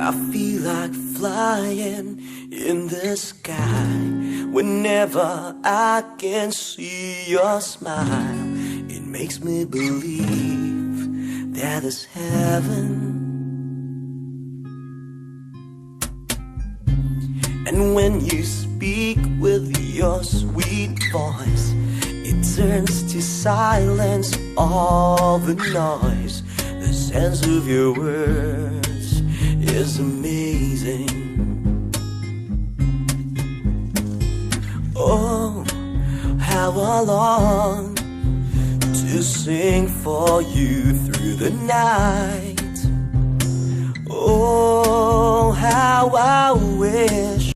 I feel like flying in the sky whenever I can see your smile. It makes me believe that it's heaven. And when you speak with your sweet voice, it turns to silence all the noise. The sense of your words is amazing. Oh, how I long to sing for you through the night. Oh, how I wish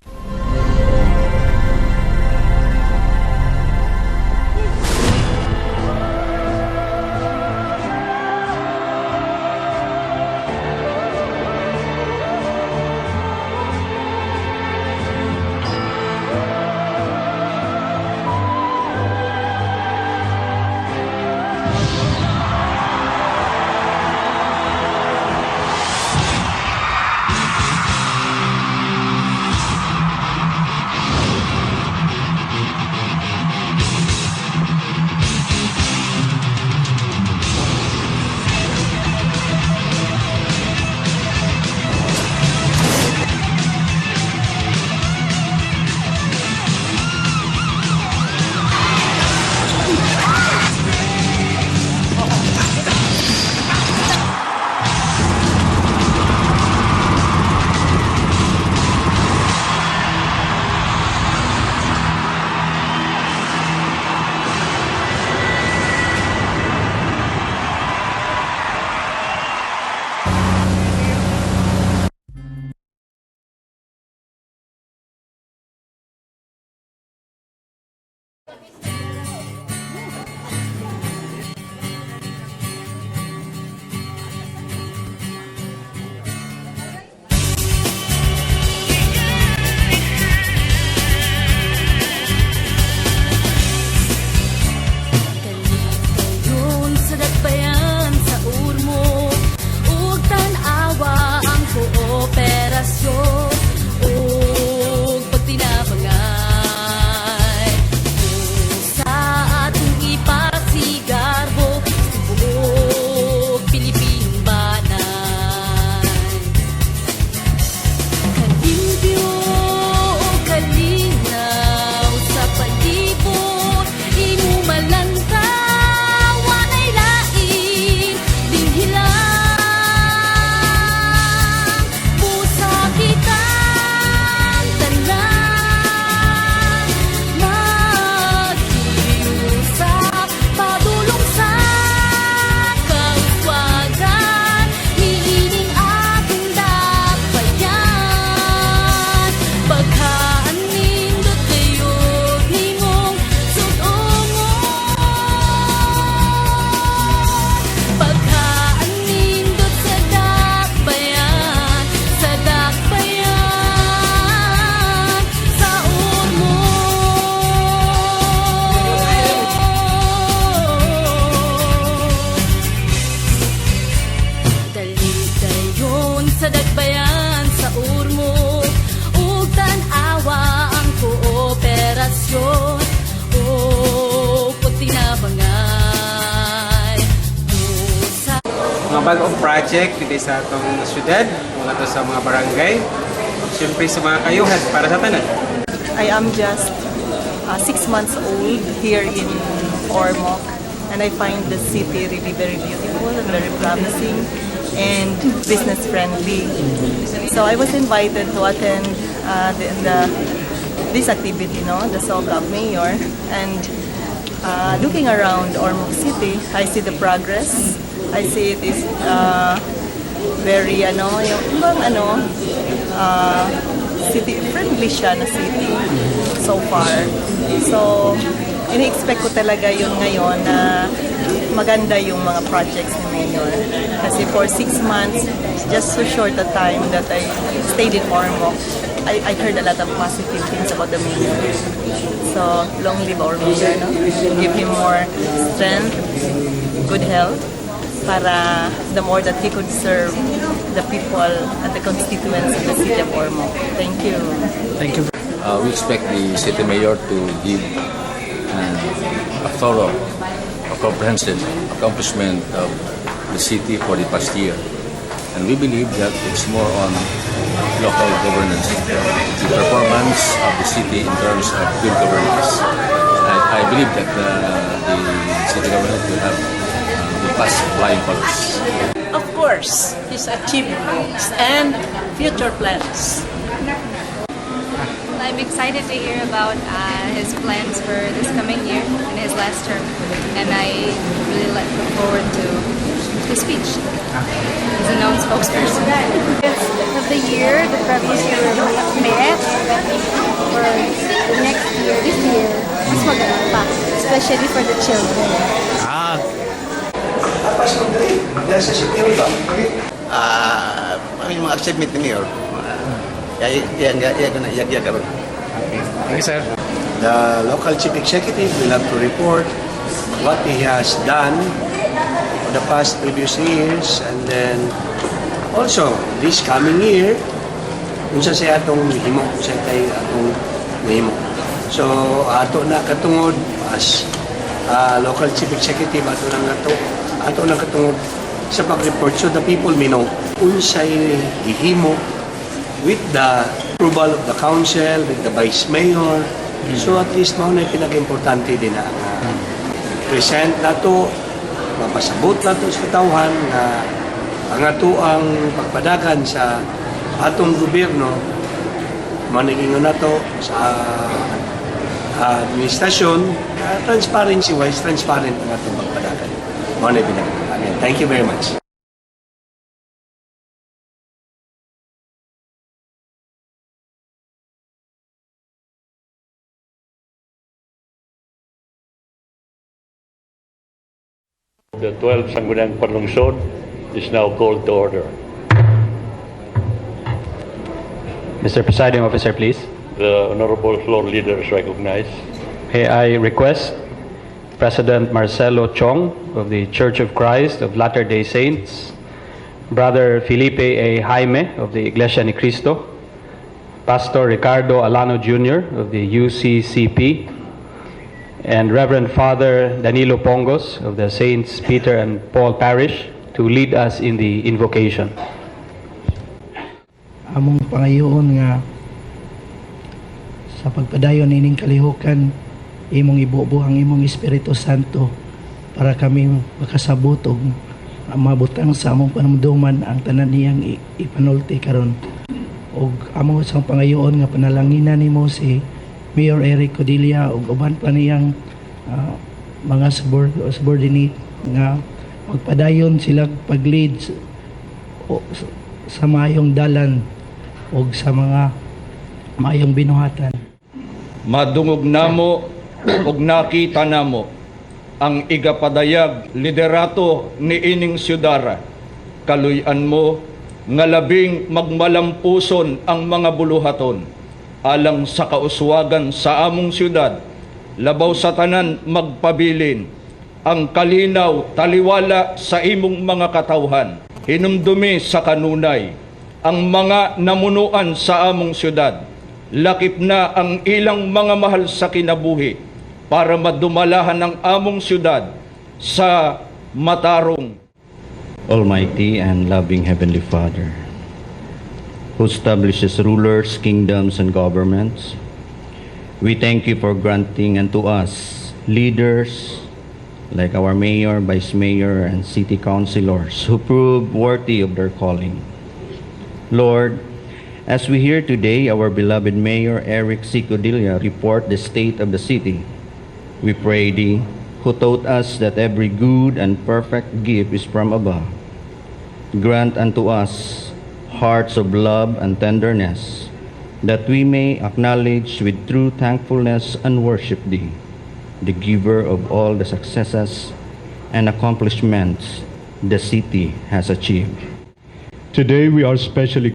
mga bagong project dito sa atong syudad, mga to sa mga barangay, siyempre sa mga kayuhan para sa tanan. I am just 6 months old here in Ormoc, and I find the city really very beautiful and very promising and business friendly. So I was invited to attend this activity, the SOGA Mayor, and looking around Ormoc City, I see the progress. I see it is very city friendly siya na city so far. So ini-expect ko talaga yun ngayon na maganda yung mga projects ni Mayor. Kasi for 6 months, just so short a time that I stayed in Ormoc, I heard a lot of positive things about the Mayor. So long live our Mayor, no? Give him more strength, good health, para the more that he could serve the people and the constituents of the city of Ormoc. Thank you. Thank you. We expect the city mayor to give a thorough, a comprehensive accomplishment of the city for the past year. And we believe that it's more on local governance, the performance of the city in terms of good governance. I believe that the city government will pass flying colors. Of course, his achievements and future plans. I'm excited to hear about his plans for this coming year and his last term, and I really look forward to his speech. He's a known spokesperson. Of the year, the previous year met for next year, this year, mas maganda pa, especially for the children. Mga achievement ni Mayor. Iya karon. Thank you, sir. The local chief executive will have to report what he has done for the past previous years, and then also this coming year unsa siya atong himo, unsa tay atong himo. So ato na katungod as local chief executive ato na katungod sa pag-report so the people may know unsay gihimo with the approval of the council, with the vice mayor. So at least mao na pinaka-importante din na present nato, mapasabot nato sa katawhan na ang ato ang pagpadagan sa atong gobyerno manigingon nato sa administrasyon, transparency-wise, transparent ang atong pagpadagan. Mao na pinaka-importante. Thank you very much. The 12th Sangguniang Panlungsod is now called to order. Mr. Presiding Officer, please. The Honorable Floor Leader is recognized. May I request President Marcelo Chong of the Church of Christ of Latter-day Saints, Brother Felipe A. Jaime of the Iglesia ni Cristo, Pastor Ricardo Alano Jr. of the UCCP, and Reverend Father Danilo Pongos of the Saints Peter and Paul Parish to lead us in the invocation. Among pangayoon nga sa pagpadayon ining kalihukan, imong ibubuo ang imong Espiritu Santo para kami makasabot og mabutang sa among panumduman ang tanan niyang ipanulti karon. Og among sa pangayoon nga panalanginan nimo si Mayor Eric Codilla ug uban pa niyang mga subordinate nga magpadayon sila pag-lead sa mayong dalan o sa mga mayong binuhatan. Madungog namo ug nakita namo ang igapadayag liderato ni ining syudara. Kaluy-an mo nga labing magmalampuson ang mga buluhaton alang sa kauswagan sa among syudad, labaw sa tanan magpabilin ang kalinaw taliwala sa imong mga katawhan, hinumdumi sa kanunay ang mga namunuan sa among syudad, lakip na ang ilang mga mahal sa kinabuhi para madumalahan ang among syudad sa matarong. Almighty and loving Heavenly Father, who establishes rulers, kingdoms, and governments, we thank you for granting unto us leaders like our mayor, vice mayor, and city councilors who prove worthy of their calling. Lord, as we hear today our beloved Mayor Eric C. Codilla report the state of the city, we pray thee, who taught us that every good and perfect gift is from above, grant unto us hearts of love and tenderness, that we may acknowledge with true thankfulness and worship thee, the giver of all the successes and accomplishments the city has achieved. Today we are especially